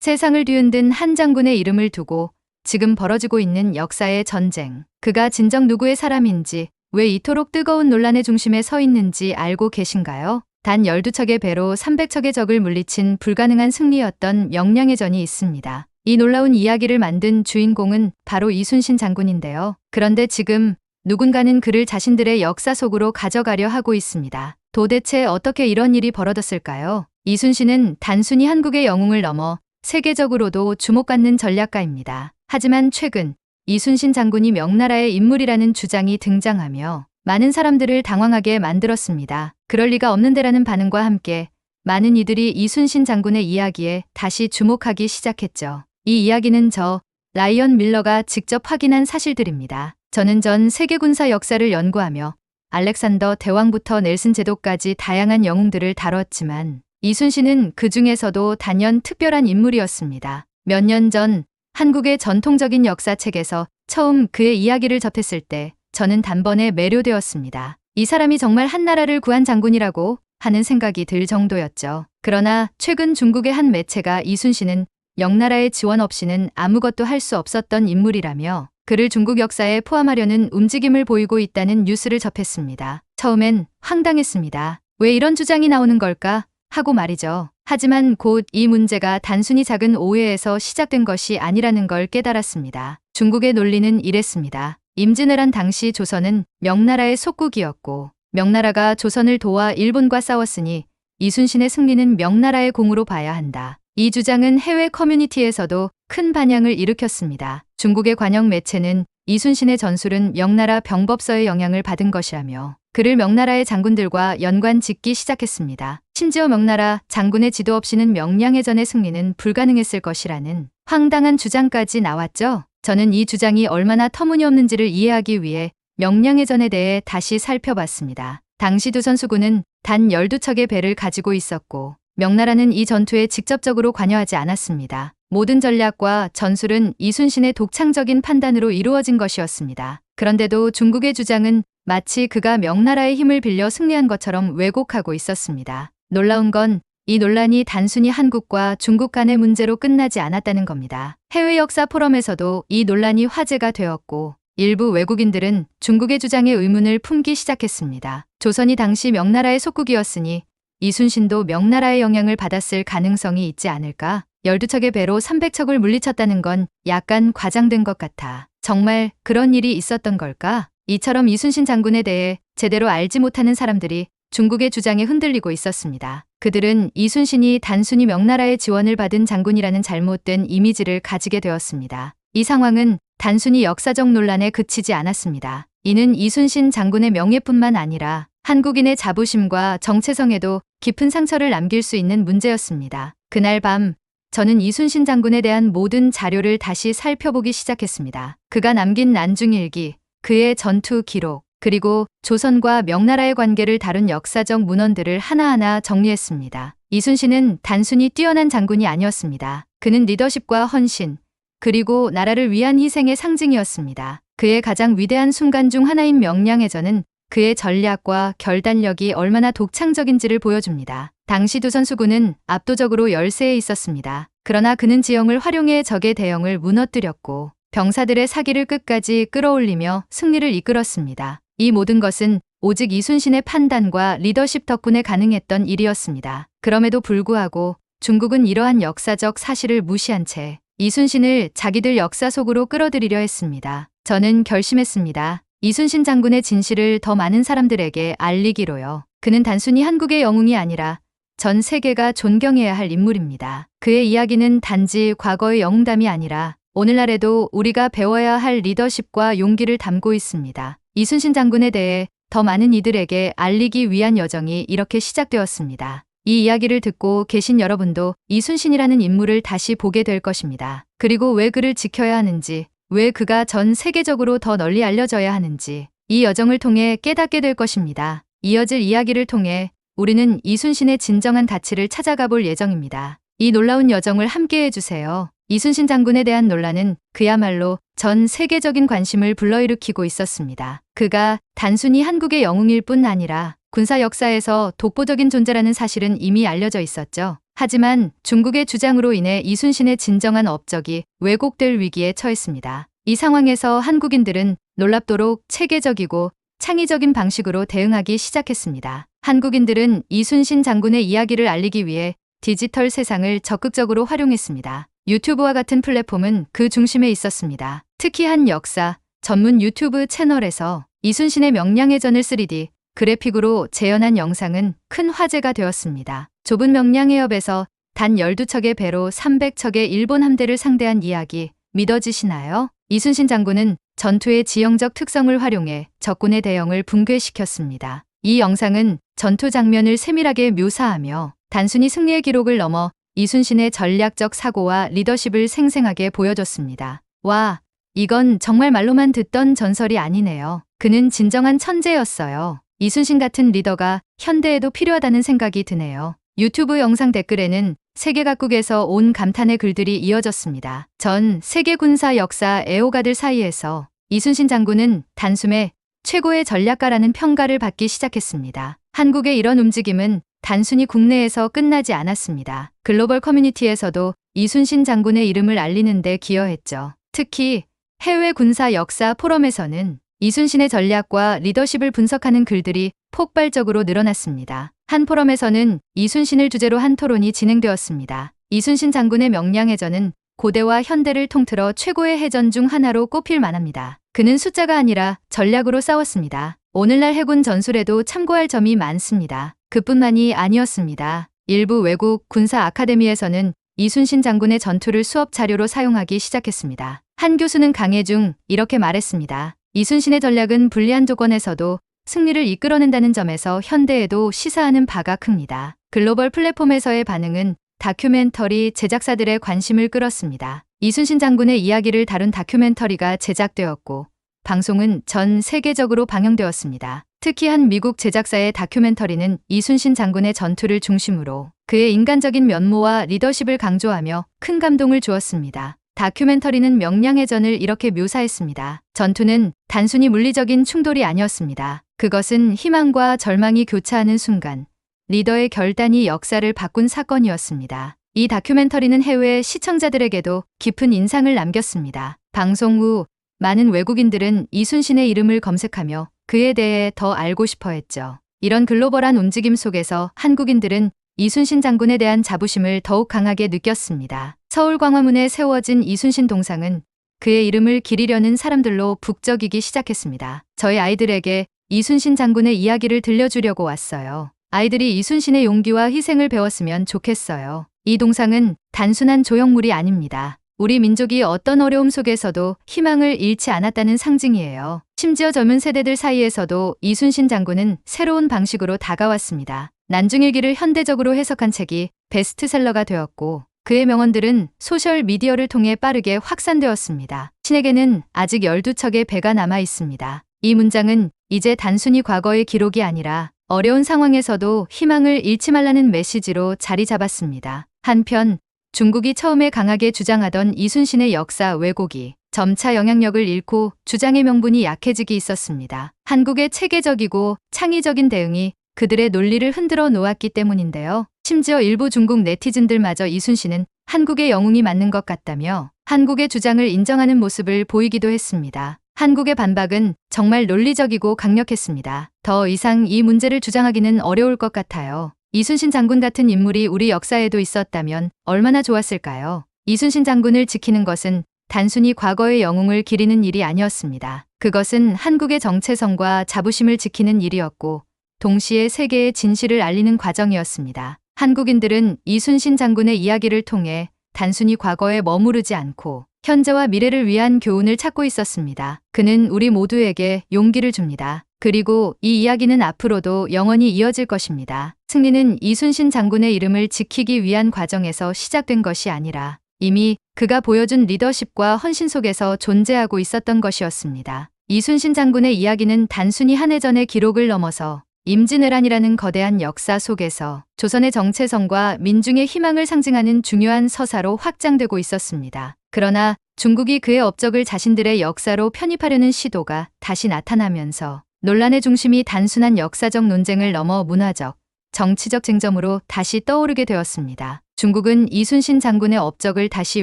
세상을 뒤흔든 한 장군의 이름을 두고 지금 벌어지고 있는 역사의 전쟁. 그가 진정 누구의 사람인지, 왜 이토록 뜨거운 논란의 중심에 서 있는지 알고 계신가요? 단 12척의 배로 300척의 적을 물리친 불가능한 승리였던 명량의 전이 있습니다. 이 놀라운 이야기를 만든 주인공은 바로 이순신 장군인데요. 그런데 지금 누군가는 그를 자신들의 역사 속으로 가져가려 하고 있습니다. 도대체 어떻게 이런 일이 벌어졌을까요? 이순신은 단순히 한국의 영웅을 넘어 세계적으로도 주목받는 전략가입니다. 하지만 최근 이순신 장군이 명나라의 인물이라는 주장이 등장하며 많은 사람들을 당황하게 만들었습니다. 그럴 리가 없는데라는 반응과 함께 많은 이들이 이순신 장군의 이야기에 다시 주목하기 시작했죠. 이 이야기는 저 라이언 밀러가 직접 확인한 사실들입니다. 저는 전 세계 군사 역사를 연구하며 알렉산더 대왕부터 넬슨 제도까지 다양한 영웅들을 다뤘지만 이순신은 그 중에서도 단연 특별한 인물이었습니다. 몇 년 전 한국의 전통적인 역사책에서 처음 그의 이야기를 접했을 때 저는 단번에 매료되었습니다. 이 사람이 정말 한나라를 구한 장군이라고 하는 생각이 들 정도였죠. 그러나 최근 중국의 한 매체가 이순신은 명나라의 지원 없이는 아무것도 할 수 없었던 인물이라며 그를 중국 역사에 포함하려는 움직임을 보이고 있다는 뉴스를 접했습니다. 처음엔 황당했습니다. 왜 이런 주장이 나오는 걸까? 하고 말이죠. 하지만 곧 이 문제가 단순히 작은 오해에서 시작된 것이 아니라는 걸 깨달았습니다. 중국의 논리는 이랬습니다. 임진왜란 당시 조선은 명나라의 속국이었고 명나라가 조선을 도와 일본과 싸웠으니 이순신의 승리는 명나라의 공으로 봐야 한다. 이 주장은 해외 커뮤니티에서도 큰 반향을 일으켰습니다. 중국의 관영 매체는 이순신의 전술은 명나라 병법서의 영향을 받은 것이라며 그를 명나라의 장군들과 연관 짓기 시작했습니다. 심지어 명나라 장군의 지도 없이는 명량의 전의 승리는 불가능했을 것이라는 황당한 주장까지 나왔죠. 저는 이 주장이 얼마나 터무니없는지를 이해하기 위해 명량의 전에 대해 다시 살펴봤습니다. 당시 조선 수군은 단 12척의 배를 가지고 있었고 명나라는 이 전투에 직접적으로 관여하지 않았습니다. 모든 전략과 전술은 이순신의 독창적인 판단으로 이루어진 것이었습니다. 그런데도 중국의 주장은 마치 그가 명나라의 힘을 빌려 승리한 것처럼 왜곡하고 있었습니다. 놀라운 건 이 논란이 단순히 한국과 중국 간의 문제로 끝나지 않았다는 겁니다. 해외 역사 포럼에서도 이 논란이 화제가 되었고 일부 외국인들은 중국의 주장에 의문을 품기 시작했습니다. 조선이 당시 명나라의 속국이었으니 이순신도 명나라의 영향을 받았을 가능성이 있지 않을까? 12척의 배로 300척을 물리쳤다는 건 약간 과장된 것 같아. 정말 그런 일이 있었던 걸까? 이처럼 이순신 장군에 대해 제대로 알지 못하는 사람들이 중국의 주장에 흔들리고 있었습니다. 그들은 이순신이 단순히 명나라의 지원을 받은 장군이라는 잘못된 이미지를 가지게 되었습니다. 이 상황은 단순히 역사적 논란에 그치지 않았습니다. 이는 이순신 장군의 명예뿐만 아니라 한국인의 자부심과 정체성에도 깊은 상처를 남길 수 있는 문제였습니다. 그날 밤 저는 이순신 장군에 대한 모든 자료를 다시 살펴보기 시작했습니다. 그가 남긴 난중일기, 그의 전투 기록, 그리고 조선과 명나라의 관계를 다룬 역사적 문헌들을 하나하나 정리했습니다. 이순신은 단순히 뛰어난 장군이 아니었습니다. 그는 리더십과 헌신, 그리고 나라를 위한 희생의 상징이었습니다. 그의 가장 위대한 순간 중 하나인 명량해전은 그의 전략과 결단력이 얼마나 독창적인지를 보여줍니다. 당시 조선 수군은 압도적으로 열세에 있었습니다. 그러나 그는 지형을 활용해 적의 대형을 무너뜨렸고 병사들의 사기를 끝까지 끌어올리며 승리를 이끌었습니다. 이 모든 것은 오직 이순신의 판단과 리더십 덕분에 가능했던 일이었습니다. 그럼에도 불구하고 중국은 이러한 역사적 사실을 무시한 채 이순신을 자기들 역사 속으로 끌어들이려 했습니다. 저는 결심했습니다. 이순신 장군의 진실을 더 많은 사람들에게 알리기로요. 그는 단순히 한국의 영웅이 아니라 전 세계가 존경해야 할 인물입니다. 그의 이야기는 단지 과거의 영웅담이 아니라 오늘날에도 우리가 배워야 할 리더십과 용기를 담고 있습니다. 이순신 장군에 대해 더 많은 이들에게 알리기 위한 여정이 이렇게 시작되었습니다. 이 이야기를 듣고 계신 여러분도 이순신이라는 인물을 다시 보게 될 것입니다. 그리고 왜 그를 지켜야 하는지, 왜 그가 전 세계적으로 더 널리 알려져야 하는지 이 여정을 통해 깨닫게 될 것입니다. 이어질 이야기를 통해 우리는 이순신의 진정한 가치를 찾아가 볼 예정입니다. 이 놀라운 여정을 함께 해주세요. 이순신 장군에 대한 논란은 그야말로 전 세계적인 관심을 불러일으키고 있었습니다. 그가 단순히 한국의 영웅일 뿐 아니라 군사 역사에서 독보적인 존재라는 사실은 이미 알려져 있었죠. 하지만 중국의 주장으로 인해 이순신의 진정한 업적이 왜곡될 위기에 처했습니다. 이 상황에서 한국인들은 놀랍도록 체계적이고 창의적인 방식으로 대응하기 시작했습니다. 한국인들은 이순신 장군의 이야기를 알리기 위해 디지털 세상을 적극적으로 활용했습니다. 유튜브와 같은 플랫폼은 그 중심에 있었습니다. 특히 한 역사 전문 유튜브 채널에서 이순신의 명량해전을 3D 그래픽으로 재현한 영상은 큰 화제가 되었습니다. 좁은 명량해협에서 단 12척의 배로 300척의 일본 함대를 상대한 이야기 믿어지시나요? 이순신 장군은 전투의 지형적 특성을 활용해 적군의 대형을 붕괴시켰습니다. 이 영상은 전투 장면을 세밀하게 묘사하며 단순히 승리의 기록을 넘어 이순신의 전략적 사고와 리더십을 생생하게 보여줬습니다. 와, 이건 정말 말로만 듣던 전설이 아니네요. 그는 진정한 천재였어요. 이순신 같은 리더가 현대에도 필요하다는 생각이 드네요. 유튜브 영상 댓글에는 세계 각국에서 온 감탄의 글들이 이어졌습니다. 전 세계 군사 역사 애호가들 사이에서 이순신 장군은 단숨에 최고의 전략가라는 평가를 받기 시작했습니다. 한국의 이런 움직임은 단순히 국내에서 끝나지 않았습니다. 글로벌 커뮤니티에서도 이순신 장군의 이름을 알리는 데 기여했죠. 특히 해외 군사 역사 포럼에서는 이순신의 전략과 리더십을 분석하는 글들이 폭발적으로 늘어났습니다. 한 포럼에서는 이순신을 주제로 한 토론이 진행되었습니다. 이순신 장군의 명량해전은 고대와 현대를 통틀어 최고의 해전 중 하나로 꼽힐 만합니다. 그는 숫자가 아니라 전략으로 싸웠습니다. 오늘날 해군 전술에도 참고할 점이 많습니다. 그뿐만이 아니었습니다. 일부 외국 군사 아카데미에서는 이순신 장군의 전투를 수업 자료로 사용하기 시작했습니다. 한 교수는 강의 중 이렇게 말했습니다. 이순신의 전략은 불리한 조건에서도 승리를 이끌어낸다는 점에서 현대에도 시사하는 바가 큽니다. 글로벌 플랫폼에서의 반응은 다큐멘터리 제작사들의 관심을 끌었습니다. 이순신 장군의 이야기를 다룬 다큐멘터리가 제작되었고 방송은 전 세계적으로 방영되었습니다. 특히 한 미국 제작사의 다큐멘터리는 이순신 장군의 전투를 중심으로 그의 인간적인 면모와 리더십을 강조하며 큰 감동을 주었습니다. 다큐멘터리는 명량해전을 이렇게 묘사했습니다. 전투는 단순히 물리적인 충돌이 아니었습니다. 그것은 희망과 절망이 교차하는 순간 리더의 결단이 역사를 바꾼 사건이었습니다. 이 다큐멘터리는 해외 시청자들에게도 깊은 인상을 남겼습니다. 방송 후 많은 외국인들은 이순신의 이름을 검색하며 그에 대해 더 알고 싶어 했죠. 이런 글로벌한 움직임 속에서 한국인들은 이순신 장군에 대한 자부심을 더욱 강하게 느꼈습니다. 서울 광화문에 세워진 이순신 동상은 그의 이름을 기리려는 사람들로 북적이기 시작했습니다. 저희 아이들에게 이순신 장군의 이야기를 들려주려고 왔어요. 아이들이 이순신의 용기와 희생을 배웠으면 좋겠어요. 이 동상은 단순한 조형물이 아닙니다. 우리 민족이 어떤 어려움 속에서도 희망을 잃지 않았다는 상징이에요. 심지어 젊은 세대들 사이에서도 이순신 장군은 새로운 방식으로 다가왔습니다. 난중일기를 현대적으로 해석한 책이 베스트셀러가 되었고 그의 명언들은 소셜 미디어를 통해 빠르게 확산되었습니다. 신에게는 아직 12척의 배가 남아 있습니다. 이 문장은 이제 단순히 과거의 기록이 아니라 어려운 상황에서도 희망을 잃지 말라는 메시지로 자리 잡았습니다. 한편 중국이 처음에 강하게 주장하던 이순신의 역사 왜곡이 점차 영향력을 잃고 주장의 명분이 약해지기 있었습니다. 한국의 체계적이고 창의적인 대응이 그들의 논리를 흔들어 놓았기 때문인데요. 심지어 일부 중국 네티즌들마저 이순신은 한국의 영웅이 맞는 것 같다며 한국의 주장을 인정하는 모습을 보이기도 했습니다. 한국의 반박은 정말 논리적이고 강력했습니다. 더 이상 이 문제를 주장하기는 어려울 것 같아요. 이순신 장군 같은 인물이 우리 역사에도 있었다면 얼마나 좋았을까요? 이순신 장군을 지키는 것은 단순히 과거의 영웅을 기리는 일이 아니었습니다. 그것은 한국의 정체성과 자부심을 지키는 일이었고 동시에 세계의 진실을 알리는 과정이었습니다. 한국인들은 이순신 장군의 이야기를 통해 단순히 과거에 머무르지 않고 현재와 미래를 위한 교훈을 찾고 있었습니다. 그는 우리 모두에게 용기를 줍니다. 그리고 이 이야기는 앞으로도 영원히 이어질 것입니다. 승리는 이순신 장군의 이름을 지키기 위한 과정에서 시작된 것이 아니라 이미 그가 보여준 리더십과 헌신 속에서 존재하고 있었던 것이었습니다. 이순신 장군의 이야기는 단순히 한해전의 기록을 넘어서 임진왜란이라는 거대한 역사 속에서 조선의 정체성과 민중의 희망을 상징하는 중요한 서사로 확장되고 있었습니다. 그러나 중국이 그의 업적을 자신들의 역사로 편입하려는 시도가 다시 나타나면서 논란의 중심이 단순한 역사적 논쟁을 넘어 문화적, 정치적 쟁점으로 다시 떠오르게 되었습니다. 중국은 이순신 장군의 업적을 다시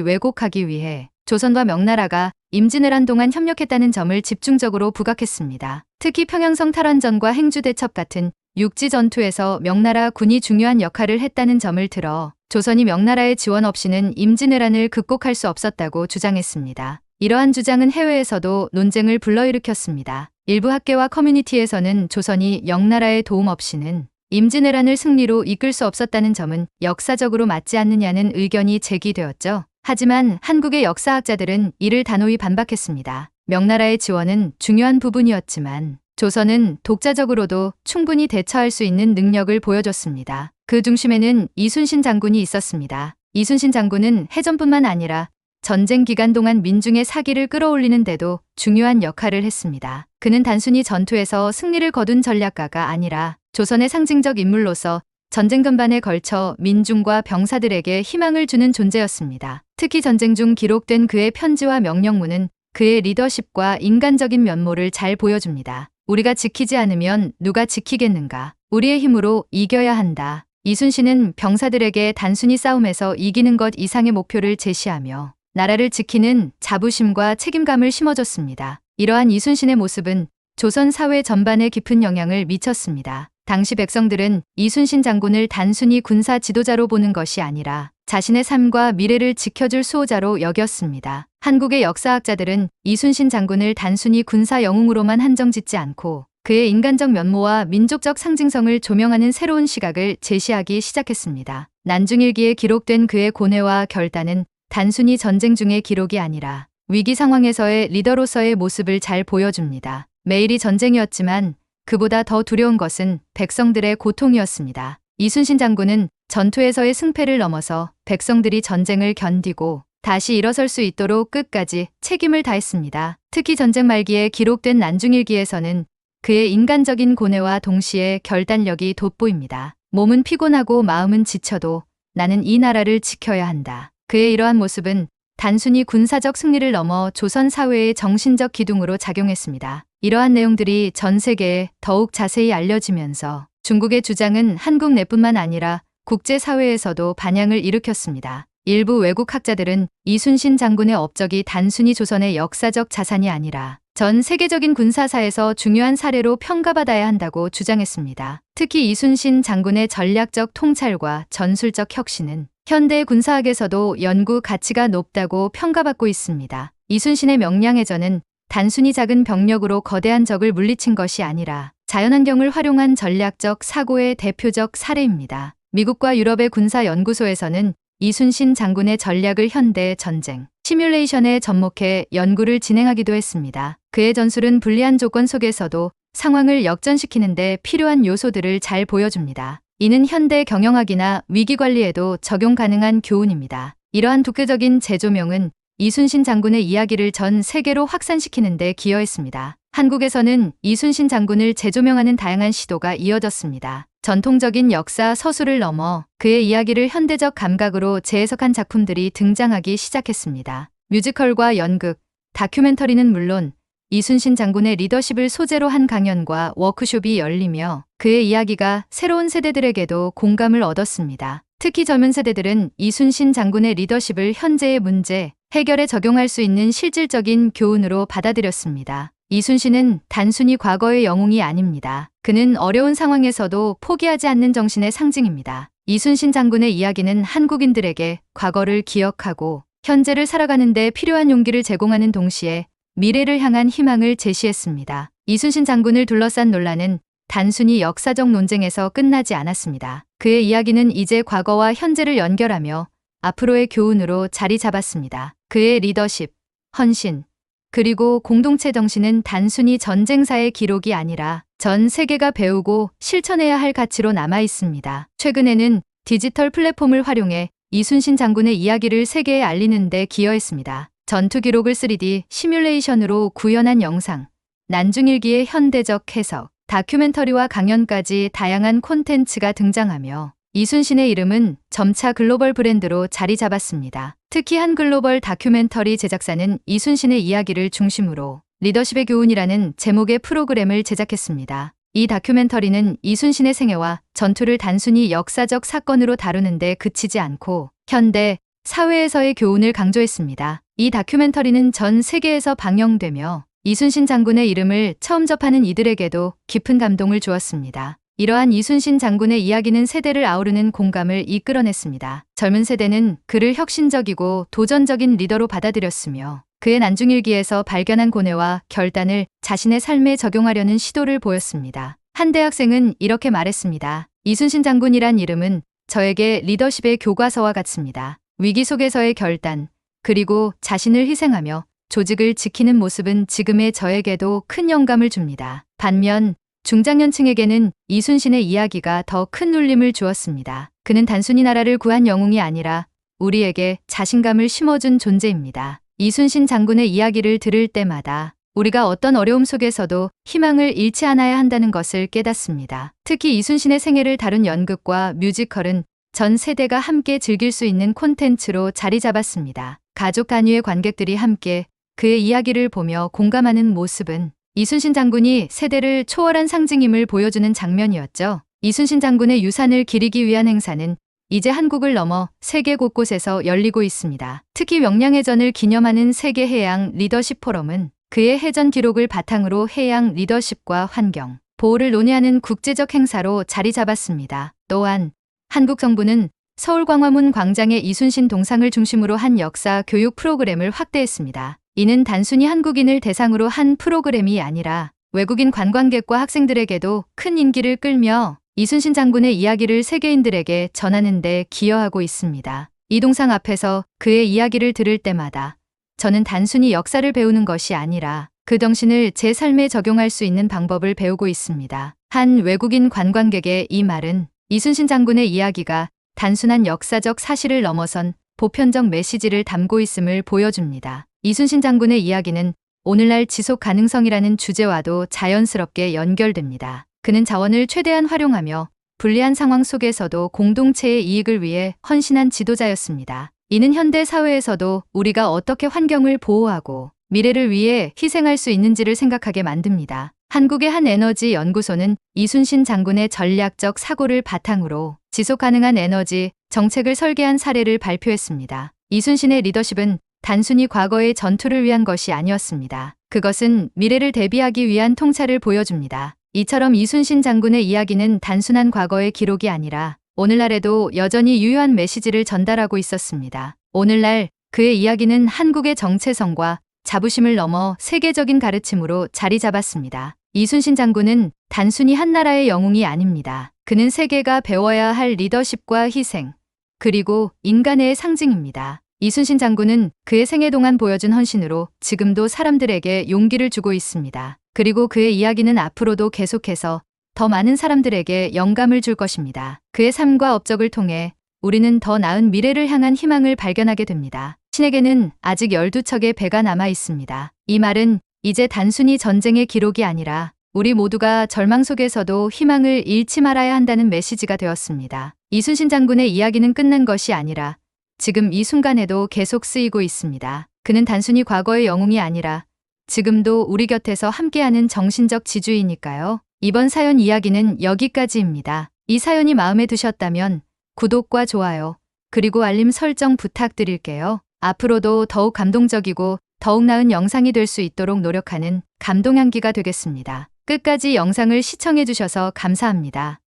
왜곡하기 위해 조선과 명나라가 임진왜란 동안 협력했다는 점을 집중적으로 부각했습니다. 특히 평양성 탈환전과 행주대첩 같은 육지 전투에서 명나라 군이 중요한 역할을 했다는 점을 들어 조선이 명나라의 지원 없이는 임진왜란을 극복할 수 없었다고 주장했습니다. 이러한 주장은 해외에서도 논쟁을 불러일으켰습니다. 일부 학계와 커뮤니티에서는 조선이 명나라의 도움 없이는 임진왜란을 승리로 이끌 수 없었다는 점은 역사적으로 맞지 않느냐는 의견이 제기되었죠. 하지만 한국의 역사학자들은 이를 단호히 반박했습니다. 명나라의 지원은 중요한 부분이었지만 조선은 독자적으로도 충분히 대처할 수 있는 능력을 보여줬습니다. 그 중심에는 이순신 장군이 있었습니다. 이순신 장군은 해전뿐만 아니라 전쟁 기간 동안 민중의 사기를 끌어올리는 데도 중요한 역할을 했습니다. 그는 단순히 전투에서 승리를 거둔 전략가가 아니라 조선의 상징적 인물로서 전쟁 전반에 걸쳐 민중과 병사들에게 희망을 주는 존재였습니다. 특히 전쟁 중 기록된 그의 편지와 명령문은 그의 리더십과 인간적인 면모를 잘 보여줍니다. 우리가 지키지 않으면 누가 지키겠는가? 우리의 힘으로 이겨야 한다. 이순신은 병사들에게 단순히 싸움에서 이기는 것 이상의 목표를 제시하며 나라를 지키는 자부심과 책임감을 심어줬습니다. 이러한 이순신의 모습은 조선 사회 전반에 깊은 영향을 미쳤습니다. 당시 백성들은 이순신 장군을 단순히 군사 지도자로 보는 것이 아니라 자신의 삶과 미래를 지켜줄 수호자로 여겼습니다. 한국의 역사학자들은 이순신 장군을 단순히 군사 영웅으로만 한정짓지 않고 그의 인간적 면모와 민족적 상징성을 조명하는 새로운 시각을 제시하기 시작했습니다. 난중일기에 기록된 그의 고뇌와 결단은 단순히 전쟁 중의 기록이 아니라 위기 상황에서의 리더로서의 모습을 잘 보여줍니다. 매일이 전쟁이었지만 그보다 더 두려운 것은 백성들의 고통이었습니다. 이순신 장군은 전투에서의 승패를 넘어서 백성들이 전쟁을 견디고 다시 일어설 수 있도록 끝까지 책임을 다했습니다. 특히 전쟁 말기에 기록된 난중일기에서는 그의 인간적인 고뇌와 동시에 결단력이 돋보입니다. 몸은 피곤하고 마음은 지쳐도 나는 이 나라를 지켜야 한다. 그의 이러한 모습은 단순히 군사적 승리를 넘어 조선 사회의 정신적 기둥으로 작용했습니다. 이러한 내용들이 전 세계에 더욱 자세히 알려지면서 중국의 주장은 한국 내뿐만 아니라 국제사회에서도 반향을 일으켰습니다. 일부 외국 학자들은 이순신 장군의 업적이 단순히 조선의 역사적 자산이 아니라 전 세계적인 군사사에서 중요한 사례로 평가받아야 한다고 주장했습니다. 특히 이순신 장군의 전략적 통찰과 전술적 혁신은 현대 군사학에서도 연구 가치가 높다고 평가받고 있습니다. 이순신의 명량해전은 단순히 작은 병력으로 거대한 적을 물리친 것이 아니라 자연환경을 활용한 전략적 사고의 대표적 사례입니다. 미국과 유럽의 군사연구소에서는 이순신 장군의 전략을 현대 전쟁 시뮬레이션에 접목해 연구를 진행하기도 했습니다. 그의 전술은 불리한 조건 속에서도 상황을 역전시키는 데 필요한 요소들을 잘 보여줍니다. 이는 현대 경영학이나 위기관리에도 적용 가능한 교훈입니다. 이러한 독자적인 재조명은 이순신 장군의 이야기를 전 세계로 확산시키는 데 기여했습니다. 한국에서는 이순신 장군을 재조명하는 다양한 시도가 이어졌습니다. 전통적인 역사 서술을 넘어 그의 이야기를 현대적 감각으로 재해석한 작품들이 등장하기 시작했습니다. 뮤지컬과 연극, 다큐멘터리는 물론 이순신 장군의 리더십을 소재로 한 강연과 워크숍이 열리며 그의 이야기가 새로운 세대들에게도 공감을 얻었습니다. 특히 젊은 세대들은 이순신 장군의 리더십을 현재의 문제 해결에 적용할 수 있는 실질적인 교훈으로 받아들였습니다. 이순신은 단순히 과거의 영웅이 아닙니다. 그는 어려운 상황에서도 포기하지 않는 정신의 상징입니다. 이순신 장군의 이야기는 한국인들에게 과거를 기억하고 현재를 살아가는 데 필요한 용기를 제공하는 동시에 미래를 향한 희망을 제시했습니다. 이순신 장군을 둘러싼 논란은 단순히 역사적 논쟁에서 끝나지 않았습니다. 그의 이야기는 이제 과거와 현재를 연결하며 앞으로의 교훈으로 자리 잡았습니다. 그의 리더십, 헌신, 그리고 공동체 정신은 단순히 전쟁사의 기록이 아니라 전 세계가 배우고 실천해야 할 가치로 남아 있습니다. 최근에는 디지털 플랫폼을 활용해 이순신 장군의 이야기를 세계에 알리는 데 기여했습니다. 전투 기록을 3D 시뮬레이션으로 구현한 영상, 난중일기의 현대적 해석, 다큐멘터리와 강연까지 다양한 콘텐츠가 등장하며 이순신의 이름은 점차 글로벌 브랜드로 자리 잡았습니다. 특히 한 글로벌 다큐멘터리 제작사는 이순신의 이야기를 중심으로 리더십의 교훈이라는 제목의 프로그램을 제작했습니다. 이 다큐멘터리는 이순신의 생애와 전투를 단순히 역사적 사건으로 다루는데 그치지 않고 현대 사회에서의 교훈을 강조했습니다. 이 다큐멘터리는 전 세계에서 방영되며 이순신 장군의 이름을 처음 접하는 이들에게도 깊은 감동을 주었습니다. 이러한 이순신 장군의 이야기는 세대를 아우르는 공감을 이끌어냈습니다. 젊은 세대는 그를 혁신적이고 도전적인 리더로 받아들였으며 그의 난중일기에서 발견한 고뇌와 결단을 자신의 삶에 적용하려는 시도를 보였습니다. 한 대학생은 이렇게 말했습니다. 이순신 장군이란 이름은 저에게 리더십의 교과서와 같습니다. 위기 속에서의 결단, 그리고 자신을 희생하며 조직을 지키는 모습은 지금의 저에게도 큰 영감을 줍니다. 반면 중장년층에게는 이순신의 이야기가 더 큰 울림을 주었습니다. 그는 단순히 나라를 구한 영웅이 아니라 우리에게 자신감을 심어준 존재입니다. 이순신 장군의 이야기를 들을 때마다 우리가 어떤 어려움 속에서도 희망을 잃지 않아야 한다는 것을 깨닫습니다. 특히 이순신의 생애를 다룬 연극과 뮤지컬은 전 세대가 함께 즐길 수 있는 콘텐츠로 자리 잡았습니다. 가족 단위의 관객들이 함께 그의 이야기를 보며 공감하는 모습은 이순신 장군이 세대를 초월한 상징임을 보여주는 장면이었죠. 이순신 장군의 유산을 기리기 위한 행사는 이제 한국을 넘어 세계 곳곳에서 열리고 있습니다. 특히 명량해전을 기념하는 세계 해양 리더십 포럼은 그의 해전 기록을 바탕으로 해양 리더십과 환경, 보호를 논의하는 국제적 행사로 자리 잡았습니다. 또한 한국 정부는 서울 광화문 광장의 이순신 동상을 중심으로 한 역사 교육 프로그램을 확대했습니다. 이는 단순히 한국인을 대상으로 한 프로그램이 아니라 외국인 관광객과 학생들에게도 큰 인기를 끌며 이순신 장군의 이야기를 세계인들에게 전하는 데 기여하고 있습니다. 이 동상 앞에서 그의 이야기를 들을 때마다 저는 단순히 역사를 배우는 것이 아니라 그 정신을 제 삶에 적용할 수 있는 방법을 배우고 있습니다. 한 외국인 관광객의 이 말은 이순신 장군의 이야기가 단순한 역사적 사실을 넘어선 보편적 메시지를 담고 있음을 보여줍니다. 이순신 장군의 이야기는 오늘날 지속 가능성이라는 주제와도 자연스럽게 연결됩니다. 그는 자원을 최대한 활용하며 불리한 상황 속에서도 공동체의 이익을 위해 헌신한 지도자였습니다. 이는 현대 사회에서도 우리가 어떻게 환경을 보호하고 미래를 위해 희생할 수 있는지를 생각하게 만듭니다. 한국의 한 에너지 연구소는 이순신 장군의 전략적 사고를 바탕으로 지속 가능한 에너지 정책을 설계한 사례를 발표했습니다. 이순신의 리더십은 단순히 과거의 전투를 위한 것이 아니었습니다. 그것은 미래를 대비하기 위한 통찰을 보여줍니다. 이처럼 이순신 장군의 이야기는 단순한 과거의 기록이 아니라 오늘날에도 여전히 유효한 메시지를 전달하고 있었습니다. 오늘날 그의 이야기는 한국의 정체성과 자부심을 넘어 세계적인 가르침으로 자리 잡았습니다. 이순신 장군은 단순히 한 나라의 영웅이 아닙니다. 그는 세계가 배워야 할 리더십과 희생, 그리고 인간의 상징입니다. 이순신 장군은 그의 생애 동안 보여준 헌신으로 지금도 사람들에게 용기를 주고 있습니다. 그리고 그의 이야기는 앞으로도 계속해서 더 많은 사람들에게 영감을 줄 것입니다. 그의 삶과 업적을 통해 우리는 더 나은 미래를 향한 희망을 발견하게 됩니다. 신에게는 아직 12척의 배가 남아 있습니다. 이 말은 이제 단순히 전쟁의 기록이 아니라 우리 모두가 절망 속에서도 희망을 잃지 말아야 한다는 메시지가 되었습니다. 이순신 장군의 이야기는 끝난 것이 아니라 지금 이 순간에도 계속 쓰이고 있습니다. 그는 단순히 과거의 영웅이 아니라 지금도 우리 곁에서 함께하는 정신적 지주이니까요. 이번 사연 이야기는 여기까지입니다. 이 사연이 마음에 드셨다면 구독과 좋아요, 그리고 알림 설정 부탁드릴게요. 앞으로도 더욱 감동적이고 더욱 나은 영상이 될 수 있도록 노력하는 감동향기가 되겠습니다. 끝까지 영상을 시청해주셔서 감사합니다.